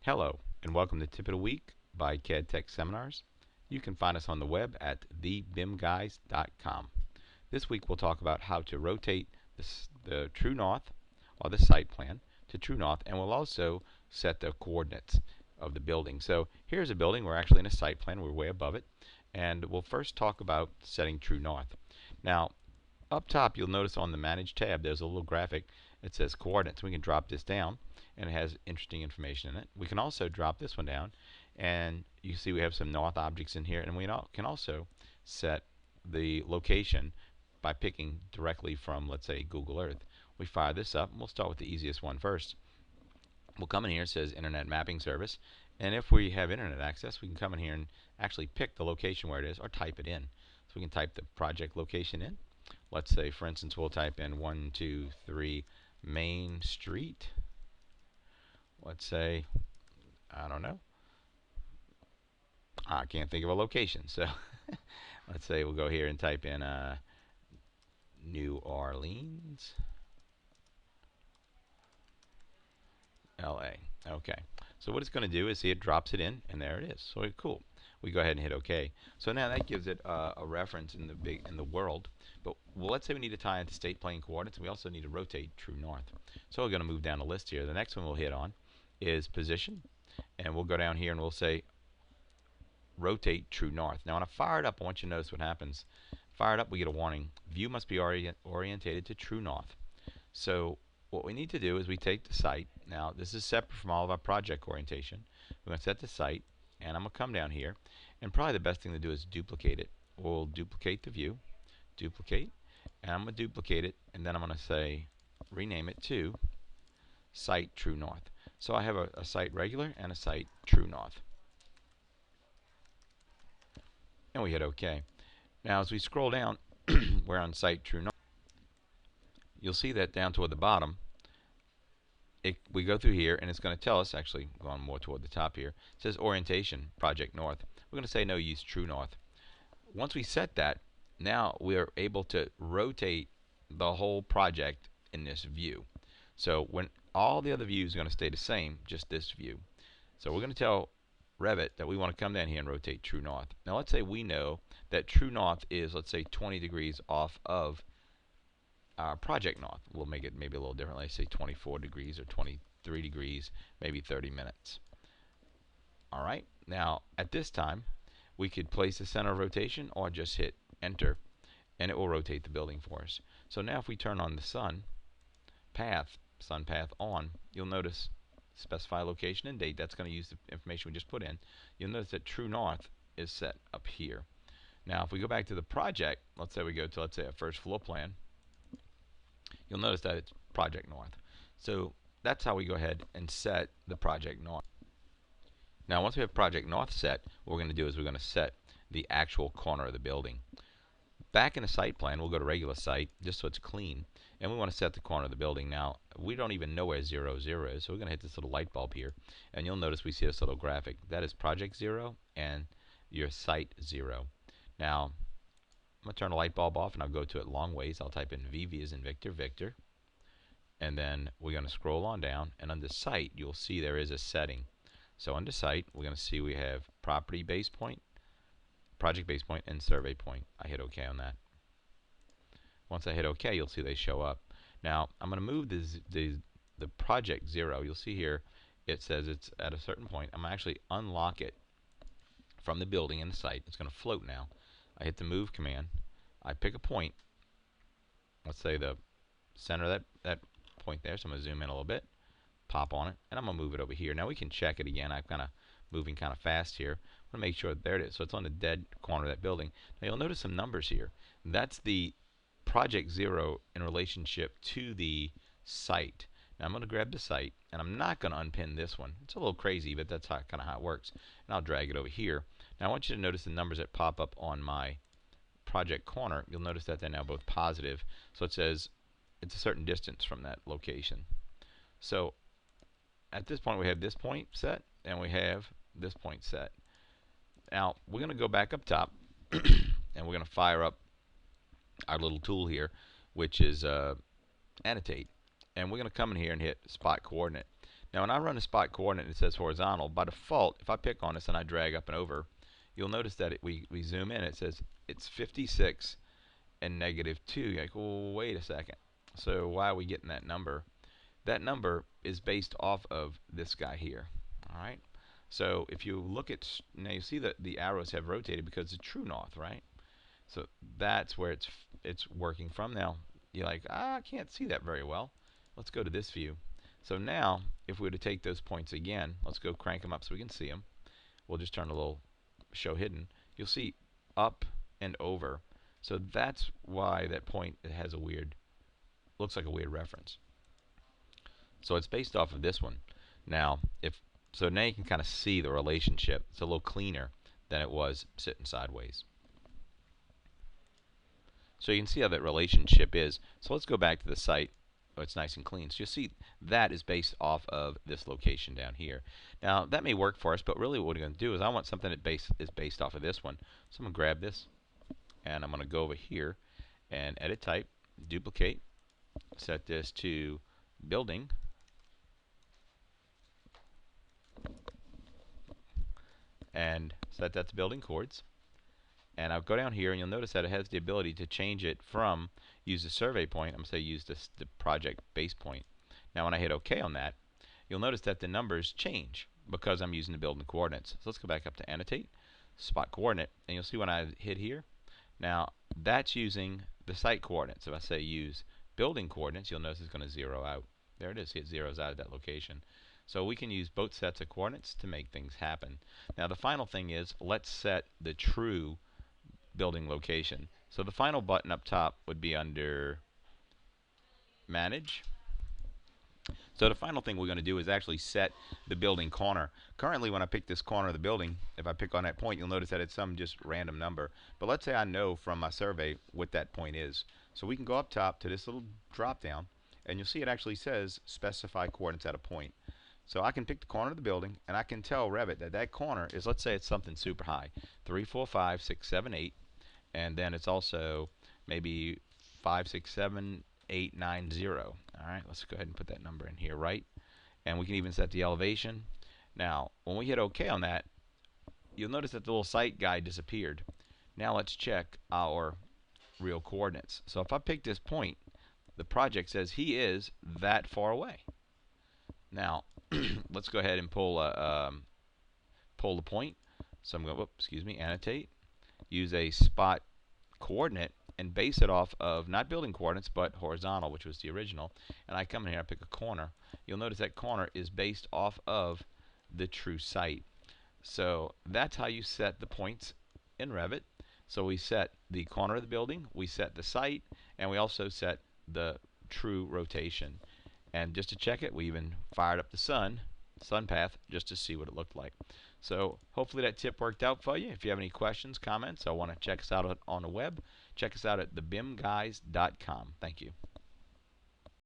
Hello, and welcome to Tip of the Week by CAD Tech Seminars. You can find us on the web at thebimguys.com. This week we'll talk about how to rotate the true north, or the site plan, to true north, and we'll also set the coordinates of the building. So here's a building. We're actually in a site plan. We're way above it. And we'll first talk about setting true north. Now, up top, you'll notice on the Manage tab, there's a little graphic that says coordinates. We can drop this down, and it has interesting information in it. We can also drop this one down, and you see we have some north objects in here, and we can also set the location by picking directly from, let's say, Google Earth. We fire this up, and we'll start with the easiest one first. We'll come in here, it says Internet Mapping Service, and if we have internet access, we can come in here and actually pick the location where it is, or type it in. So we can type the project location in. Let's say, for instance, we'll type in 123 Main Street. Let's say, I don't know, I can't think of a location, so let's say we'll go here and type in New Orleans, LA. Okay, so what it's going to do is see it drops it in, and there it is. So cool. We go ahead and hit OK. So now that gives it a reference in the world. But let's say we need to tie into state plane coordinates. We also need to rotate true north. So we're going to move down the list here. The next one we'll hit on is position, and we'll go down here and we'll say rotate true north. Now when I fire it up, I want you to notice what happens. Fire it up, we get a warning. View must be orientated to true north. So what we need to do is we take the site. Now this is separate from all of our project orientation. We're going to set the site, and I'm going to come down here, and probably the best thing to do is duplicate it. We'll duplicate the view, duplicate, and I'm going to duplicate it, and then I'm going to say rename it to site true north. So I have a site regular and a site true north. And we hit OK. Now as we scroll down, we're on site true north. You'll see that down toward the bottom, we go through here, and it's going to tell us, actually going more toward the top here, it says orientation, project north. We're going to say no, use true north. Once we set that, now we're able to rotate the whole project in this view. So when all the other views are going to stay the same, just this view. So we're going to tell Revit that we want to come down here and rotate true north. Now let's say we know that true north is, let's say, 20 degrees off of our project north. We'll make it maybe a little different. Let's say 24 degrees or 23 degrees, maybe 30 minutes. All right. Now at this time, we could place the center of rotation or just hit enter, and it will rotate the building for us. So now if we turn on the sun path on, you'll notice specify location and date. That's going to use the information we just put in. You'll notice that true north is set up here. Now if we go back to the project, let's say we go to, let's say, a first floor plan, you'll notice that it's project north. So that's how we go ahead and set the project north. Now once we have project north set, what we're going to do is we're going to set the actual corner of the building. Back in the site plan, we'll go to regular site just so it's clean, and we want to set the corner of the building. Now we don't even know where 0, 0 is, so we're going to hit this little light bulb here, and you'll notice we see this little graphic. That is project 0 and your site 0. Now I'm going to turn the light bulb off, and I'll go to it long ways. I'll type in VV as in Victor, Victor, and then we're going to scroll on down, and under site you'll see there is a setting. So under site, we're going to see we have property base point, project base point, and survey point. I hit OK on that. Once I hit OK, you'll see they show up. Now I'm going to move the project 0. You'll see here it says it's at a certain point. I'm going to actually unlock it from the building in the site. It's going to float now. I hit the move command. I pick a point. Let's say the center of that point there. So I'm going to zoom in a little bit, pop on it, and I'm going to move it over here. Now we can check it again. I'm kind of moving kind of fast here. I want to make sure that there it is. So it's on the dead corner of that building. Now you'll notice some numbers here. That's the project 0 in relationship to the site. Now I'm going to grab the site, and I'm not going to unpin this one. It's a little crazy, but that's kind of how it works. And I'll drag it over here. Now I want you to notice the numbers that pop up on my project corner. You'll notice that they're now both positive. So it says it's a certain distance from that location. So at this point we have this point set, and we have this point set. Now we're going to go back up top, and we're going to fire up our little tool here, which is Annotate. And we're going to come in here and hit spot coordinate. Now when I run a spot coordinate and it says horizontal, by default, if I pick on this and I drag up and over, you'll notice that we zoom in, it says it's 56 and -2. You're like, well, wait a second. So why are we getting that number? That number is based off of this guy here. All right. So if you look at, now you see that the arrows have rotated because it's true north, right? So that's where it's working from. Now you're like, I can't see that very well. Let's go to this view. So now if we were to take those points again, let's go crank them up so we can see them. We'll just turn a little show hidden. You'll see up and over. So that's why that point, it has a weird, looks like a weird reference. So it's based off of this one. Now, so now you can kind of see the relationship. It's a little cleaner than it was sitting sideways. So you can see how that relationship is. So let's go back to the site. Oh, it's nice and clean. So you'll see that is based off of this location down here. Now that may work for us, but really what we're going to do is I want something that is based off of this one. So I'm going to grab this, and I'm going to go over here and edit type, duplicate, set this to building, and set that to building Coords. And I'll go down here and you'll notice that it has the ability to change it from use the survey point. I'm going to say use the project base point. Now when I hit OK on that, you'll notice that the numbers change because I'm using the building coordinates. So let's go back up to Annotate, Spot Coordinate, and you'll see when I hit here, now that's using the site coordinates. If I say use building coordinates, you'll notice it's going to zero out. There it is. It zeroes out of that location. So we can use both sets of coordinates to make things happen. Now the final thing is, let's set the true building location. So the final button up top would be under Manage. So the final thing we're going to do is actually set the building corner. Currently when I pick this corner of the building, if I pick on that point, you'll notice that it's some just random number. But let's say I know from my survey what that point is. So we can go up top to this little drop down, and you'll see it actually says specify coordinates at a point. So I can pick the corner of the building, and I can tell Revit that that corner is, let's say it's something super high, 3, 4, 5, 6, 7, 8, and then it's also maybe 5, 6, 7, 8, 9, 0. All right, let's go ahead and put that number in here, right? And we can even set the elevation. Now, when we hit OK on that, you'll notice that the little site guide disappeared. Now let's check our real coordinates. So if I pick this point, the project says he is that far away. Now, let's go ahead and pull the point. So I'm going to, annotate, use a spot coordinate, and base it off of not building coordinates but horizontal, which was the original. And I come in here, I pick a corner. You'll notice that corner is based off of the true site. So that's how you set the points in Revit. So we set the corner of the building, we set the site, and we also set the true rotation. And just to check it, we even fired up the sun path just to see what it looked like. So hopefully that tip worked out for you. If you have any questions, comments, or want to check us out on the web, check us out at thebimguys.com. Thank you.